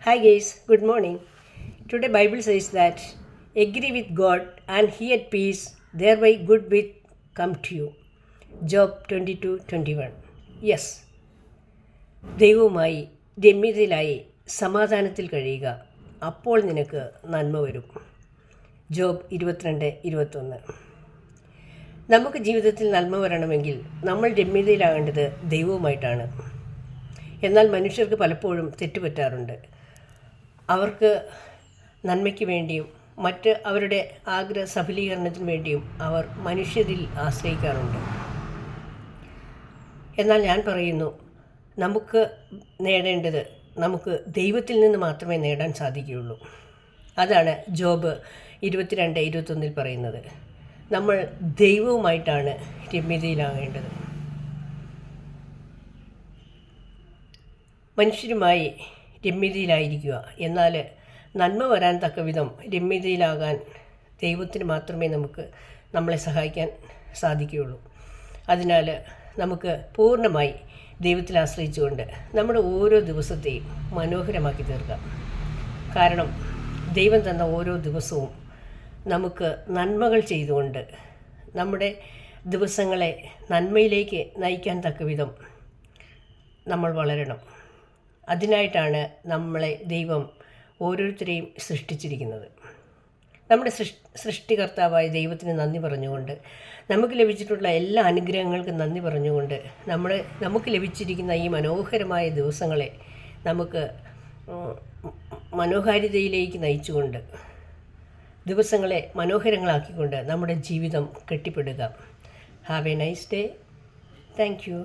Hi guys, good morning. Today Bible says that agree with God and he at peace, thereby good will come to you. Job 22:21. Yes, ദൈവവുമായി രമ്യതയിലായി സമാധാനത്തിൽ കഴിയുക, അപ്പോൾ നിനക്ക് നന്മ വരും. Job 22:21. നമുക്ക് ജീവിതത്തിൽ നന്മ വരണമെങ്കിൽ നമ്മൾ രമ്യതയിലാകേണ്ടത് ദൈവവുമായിട്ടാണ്. എന്നാൽ മനുഷ്യർക്ക് പലപ്പോഴും തെറ്റുപറ്റാറുണ്ട്. അവർക്ക് നന്മയ്ക്ക് വേണ്ടിയും മറ്റ് അവരുടെ ആഗ്രഹ സഫലീകരണത്തിന് വേണ്ടിയും അവർ മനുഷ്യരിൽ ആശ്രയിക്കാറുണ്ട്. എന്നാൽ ഞാൻ പറയുന്നു, നമുക്ക് നേടേണ്ടത് നമുക്ക് ദൈവത്തിൽ നിന്ന് മാത്രമേ നേടാൻ സാധിക്കുകയുള്ളൂ. അതാണ് ജോബ് 22:21 പറയുന്നത്. നമ്മൾ ദൈവവുമായിട്ടാണ് രമ്യതയിലാകേണ്ടത്. മനുഷ്യരുമായി രമ്യതയിലായിരിക്കുക. എന്നാൽ നന്മ വരാൻ തക്ക വിധം രമ്യതയിലാകാൻ ദൈവത്തിന് മാത്രമേ നമ്മളെ സഹായിക്കാൻ സാധിക്കുകയുള്ളൂ. അതിനാൽ നമുക്ക് പൂർണ്ണമായി ദൈവത്തിൽ ആശ്രയിച്ചുകൊണ്ട് നമ്മുടെ ഓരോ ദിവസത്തെയും മനോഹരമാക്കി തീർക്കാം. കാരണം ദൈവം തന്ന ഓരോ ദിവസവും നമുക്ക് നന്മകൾ ചെയ്തുകൊണ്ട് നമ്മുടെ ദിവസങ്ങളെ നന്മയിലേക്ക് നയിക്കാൻ തക്ക വിധം നമ്മൾ വളരണം. അതിനായിട്ടാണ് നമ്മളെ ദൈവം ഓരോരുത്തരെയും സൃഷ്ടിച്ചിരിക്കുന്നത്. നമ്മുടെ സൃഷ്ടികർത്താവായ ദൈവത്തിന് നന്ദി പറഞ്ഞുകൊണ്ട്, നമുക്ക് ലഭിച്ചിട്ടുള്ള എല്ലാ അനുഗ്രഹങ്ങൾക്കും നന്ദി പറഞ്ഞുകൊണ്ട്, നമുക്ക് ലഭിച്ചിരിക്കുന്ന ഈ മനോഹരമായ ദിവസങ്ങളെ നമുക്ക് മനോഹാരിതയിലേക്ക് നയിച്ചുകൊണ്ട്, ദിവസങ്ങളെ മനോഹരങ്ങളാക്കിക്കൊണ്ട് നമ്മുടെ ജീവിതം കെട്ടിപ്പടുക. Have a nice day. Thank U.